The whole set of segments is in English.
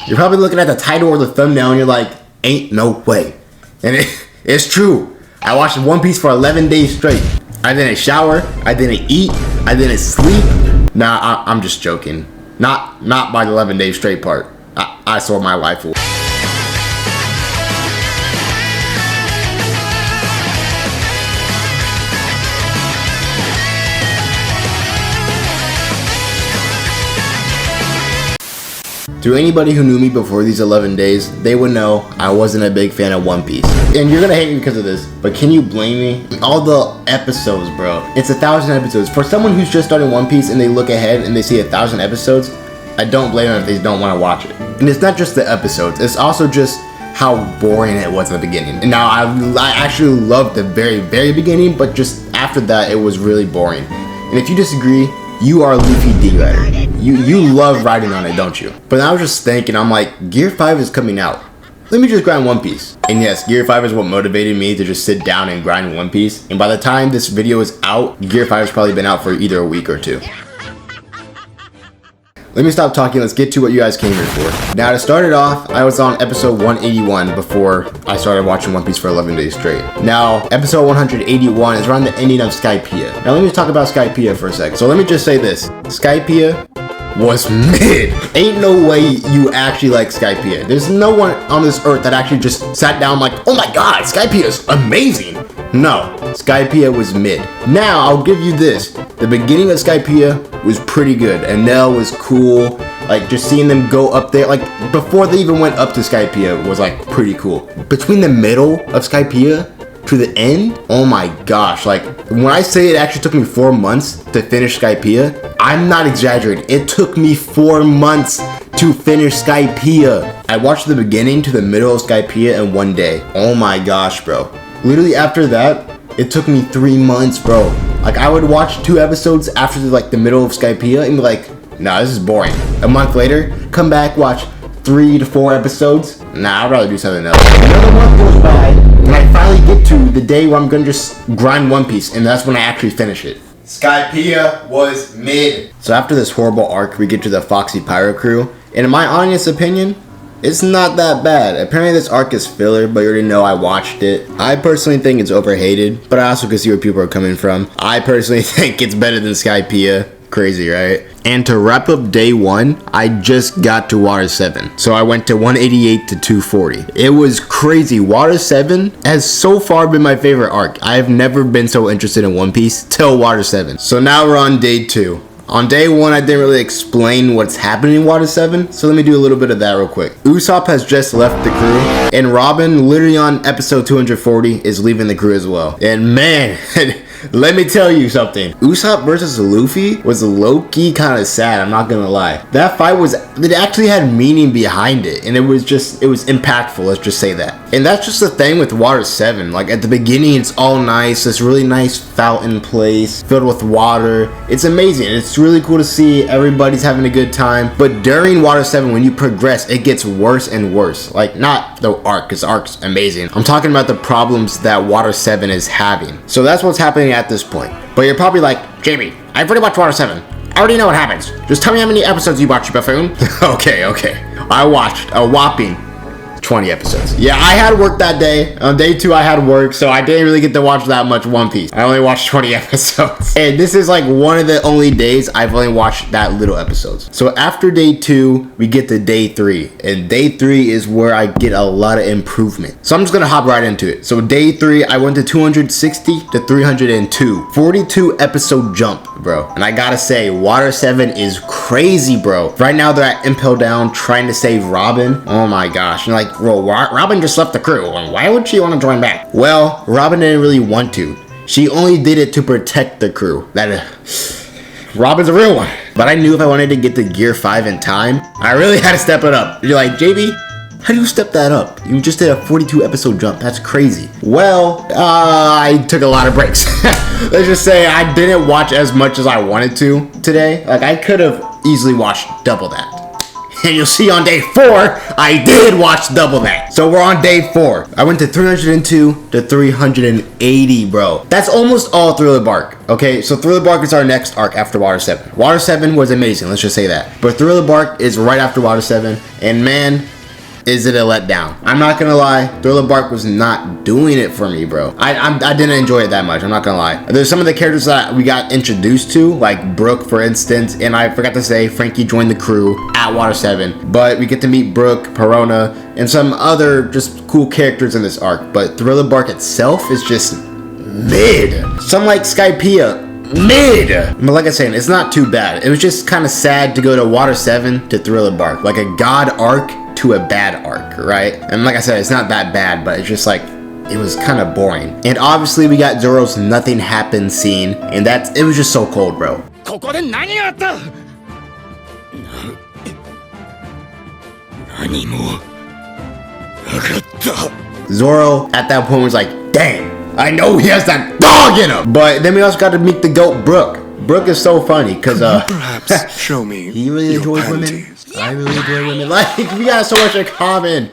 You're probably looking at the title or the thumbnail and you're like, ain't no way. And it's true. I watched One Piece for 11 days straight. I didn't shower, I didn't eat, I didn't sleep. Nah, I'm just joking. Not by the 11 days straight part. I saw my life away. To anybody who knew me before these 11 days, they would know I wasn't a big fan of One Piece. And you're gonna hate me because of this, but can you blame me? All the episodes, bro. It's 1,000 episodes. For someone who's just starting One Piece and they look ahead and they see 1,000 episodes, I don't blame them if they don't want to watch it. And it's not just the episodes, it's also just how boring it was at the beginning. And now I actually loved the very, very beginning, but just after that, it was really boring. And if you disagree, you are a Luffy D-Rider. You love riding on it, don't you? But I was just thinking, I'm like, Gear 5 is coming out. Let me just grind One Piece. And yes, Gear 5 is what motivated me to just sit down and grind One Piece. And by the time this video is out, Gear 5 has probably been out for either a week or two. Let me stop talking, let's get to what you guys came here for. Now to start it off, I was on episode 181 before I started watching One Piece for 11 days straight. Now, episode 181 is around the ending of Skypiea. Now let me talk about Skypiea for a sec. So let me just say this, Skypiea was mid. Ain't no way you actually like Skypiea. There's no one on this earth that actually just sat down like, oh my god, Skypiea is amazing. No, Skypiea was mid. Now, I'll give you this. The beginning of Skypiea was pretty good. Enel was cool. Like, just seeing them go up there, like, before they even went up to Skypiea was, like, pretty cool. Between the middle of Skypiea to the end, oh my gosh. Like, when I say it actually took me 4 months to finish Skypiea, I'm not exaggerating. It took me 4 months to finish Skypiea. I watched the beginning to the middle of Skypiea in 1 day. Oh my gosh, bro. Literally after that, it took me 3 months, bro. Like, I would watch 2 episodes after the middle of Skypiea and be like, nah, this is boring. A month later, come back, watch 3 to 4 episodes. Nah, I'd rather do something else. Another month goes by, and I finally get to the day where I'm gonna just grind One Piece, and that's when I actually finish it. Skypiea was mid. So after this horrible arc, we get to the Foxy Pyro crew, and in my honest opinion, it's not that bad. Apparently this arc is filler, but you already know I watched it. I personally think it's overhated, but I also can see where people are coming from. I personally think it's better than Skypiea. Crazy, right? And to wrap up day 1, I just got to Water 7. So I went to 188 to 240. It was crazy. Water 7 has so far been my favorite arc. I have never been so interested in One Piece till Water 7. So now we're on day 2. On day 1, I didn't really explain what's happening in Water 7, so let me do a little bit of that real quick. Usopp has just left the crew, and Robin, literally on episode 240, is leaving the crew as well. And man, let me tell you something. Usopp versus Luffy was low-key kind of sad, I'm not gonna lie. That fight it actually had meaning behind it, and it was impactful, let's just say that. And that's just the thing with Water 7. Like, at the beginning, it's all nice, this really nice fountain place filled with water. It's amazing, it's really cool to see everybody's having a good time. But during Water 7, when you progress, it gets worse and worse. Like, not the arc, because the arc's amazing. I'm talking about the problems that Water 7 is having. So that's what's happening at this point. But you're probably like, JB, I've already watched Water 7. I already know what happens. Just tell me how many episodes you watched, you buffoon. Okay. I watched a whopping 20 episodes. Yeah, I had work that day. On day 2, I had work, so I didn't really get to watch that much One Piece. I only watched 20 episodes. And this is like one of the only days I've only watched that little episodes. So after day 2, we get to day 3. And day 3 is where I get a lot of improvement. So I'm just gonna hop right into it. So day 3, I went to 260 to 302. 42 episode jump, bro. And I gotta say, Water 7 is crazy, bro. Right now they're at Impel Down trying to save Robin. Oh my gosh. And like, bro, Robin just left the crew, and why would she want to join back? Well, Robin didn't really want to. She only did it to protect the crew. Robin's a real one. But I knew if I wanted to get to Gear 5 in time, I really had to step it up. You're like, JB, how do you step that up? You just did a 42 episode jump. That's crazy. Well, I took a lot of breaks. Let's just say I didn't watch as much as I wanted to today. Like, I could have easily watched double that. And you'll see on day 4, I did watch double that. So we're on day 4. I went to 302 to 380, bro. That's almost all Thriller Bark. Okay, so Thriller Bark is our next arc after Water 7. Water 7 was amazing, let's just say that. But Thriller Bark is right after Water 7. And man, is it a letdown. I'm not gonna lie, Thriller Bark was not doing it for me, bro. I didn't enjoy it that much, I'm not gonna lie. There's some of the characters that we got introduced to, like Brooke, for instance, and I forgot to say, Frankie joined the crew at Water 7. But we get to meet Brooke, Perona, and some other just cool characters in this arc. But Thriller Bark itself is just mid. Some like Skypiea, mid. But like I said, it's not too bad. It was just kind of sad to go to Water 7 to Thriller Bark, like a god arc to a bad arc, right? And like I said, it's not that bad, but it's just like, it was kind of boring. And obviously we got Zoro's nothing happened scene, and it was just so cold, bro. Zoro at that point was like, dang, I know he has that dog in him. But then we also got to meet the goat Brooke. Brooke is so funny because perhaps show me. He really enjoys women. I really enjoy women. Like, we got so much in common.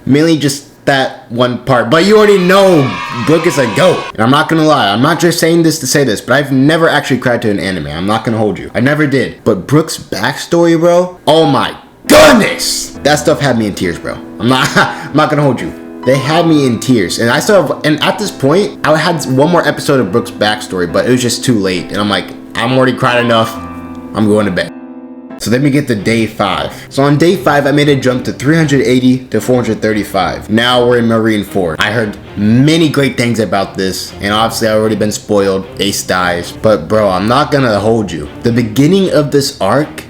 Mainly just that one part. But you already know Brooke is a goat. And I'm not gonna lie, I'm not just saying this to say this, but I've never actually cried to an anime. I'm not gonna hold you. I never did. But Brooke's backstory, bro. Oh my goodness! That stuff had me in tears, bro. I'm not gonna hold you. They had me in tears, and and at this point, I had one more episode of Brooke's backstory, but it was just too late. And I'm like, I'm already cried enough. I'm going to bed. So then we get to day 5. So on day 5, I made a jump to 380 to 435. Now we're in Marineford. I heard many great things about this, and obviously I've already been spoiled. Ace dies, but bro, I'm not gonna hold you. The beginning of this arc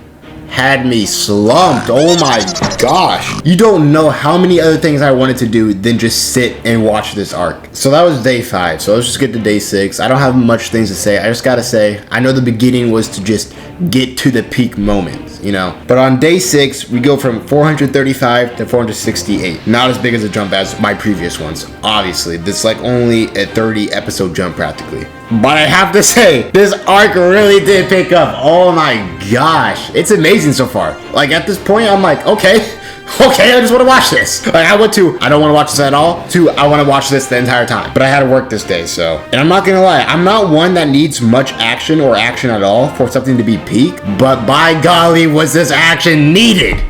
had me slumped. Oh my gosh. You don't know how many other things I wanted to do than just sit and watch this arc. So that was day 5. So let's just get to day 6. I don't have much things to say. I just gotta say, I know the beginning was to just get to the peak moments, you know. But on day 6, we go from 435 to 468. Not as big as a jump as my previous ones. Obviously, this is like only a 30 episode jump practically. But I have to say, this arc really did pick up. Oh my gosh. It's amazing so far. Like at this point, I'm like, okay, I just want to watch this. Like I went to, I don't want to watch this at all, to, I want to watch this the entire time. But I had to work this day, so. And I'm not going to lie, I'm not one that needs much action or action at all for something to be peak. But by golly, was this action needed?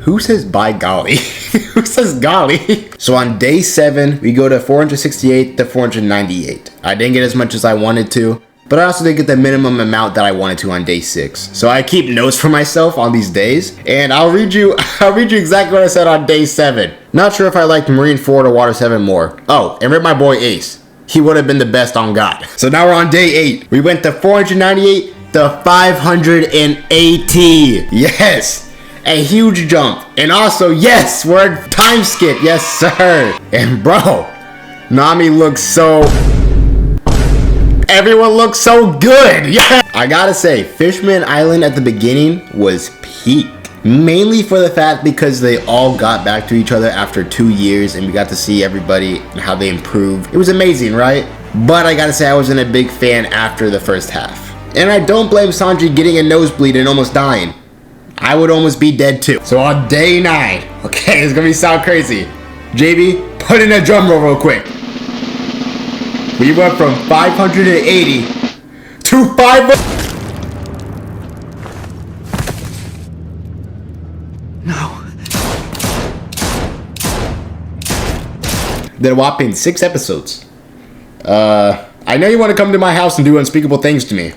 Who says by golly? Who says golly? So on day 7, we go to 468 to 498. I didn't get as much as I wanted to, but I also didn't get the minimum amount that I wanted to on day 6. So I keep notes for myself on these days, and I'll read you exactly what I said on day 7. Not sure if I liked Marineford or Water 7 more. Oh, and rip my boy Ace. He would have been the best on God. So now we're on day 8. We went to 498 to 580. Yes. A huge jump. And also, yes, we're at time skip. Yes, sir. And bro, Nami looks so... Everyone looks so good. Yeah. I gotta say, Fishman Island at the beginning was peak. Mainly for the fact because they all got back to each other after 2 years and we got to see everybody and how they improved. It was amazing, right? But I gotta say, I wasn't a big fan after the first half. And I don't blame Sanji getting a nosebleed and almost dying. I would almost be dead too. So on day 9, okay, it's gonna sound crazy. JB, put in a drum roll real quick. We went from 580 to 500. No. Then a whopping 6 episodes. I know you want to come to my house and do unspeakable things to me.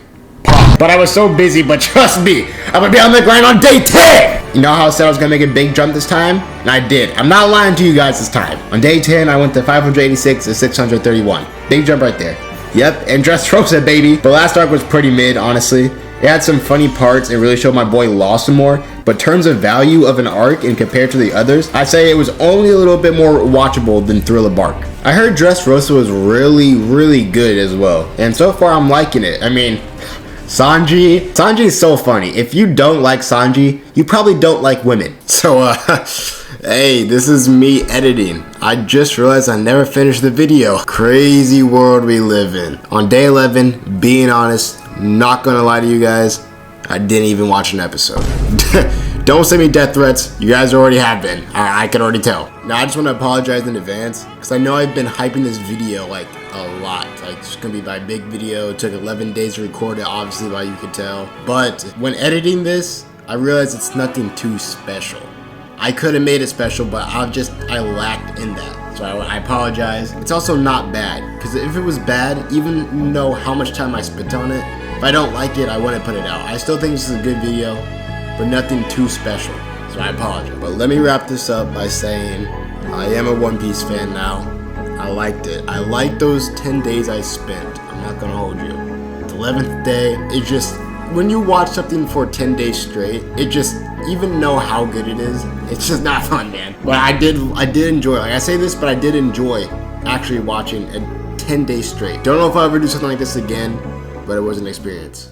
But I was so busy, but trust me, I'm gonna be on the grind on day 10! You know how I said I was gonna make a big jump this time? And I did. I'm not lying to you guys this time. On day 10, I went to 586 to 631. Big jump right there. Yep, and Dressrosa, baby. The last arc was pretty mid, honestly. It had some funny parts and really showed my boy Lawson more. But in terms of value of an arc and compared to the others, I'd say it was only a little bit more watchable than Thriller Bark. I heard Dressrosa was really good as well. And so far, I'm liking it. I mean... Sanji is so funny. If you don't like Sanji, you probably don't like women. So, hey, this is me editing. I just realized I never finished the video. Crazy world we live in. On day 11, being honest, not gonna lie to you guys, I didn't even watch an episode. Don't send me death threats. You guys already have been. I can already tell. Now, I just want to apologize in advance because I know I've been hyping this video like a lot. Like, it's going to be my big video. It took 11 days to record it, obviously, like you could tell. But when editing this, I realized it's nothing too special. I could have made it special, but I lacked in that. So I apologize. It's also not bad, because if it was bad, even know how much time I spent on it, if I don't like it, I wouldn't put it out. I still think this is a good video, but nothing too special. So I apologize. But let me wrap this up by saying I am a One Piece fan now. I liked it. I liked those 10 days I spent. I'm not gonna hold you. The 11th day, it just, when you watch something for 10 days straight, it just, even know how good it is, it's just not fun, man. But I did enjoy, like I say this, but I did enjoy actually watching a 10 days straight. Don't know if I'll ever do something like this again, but it was an experience.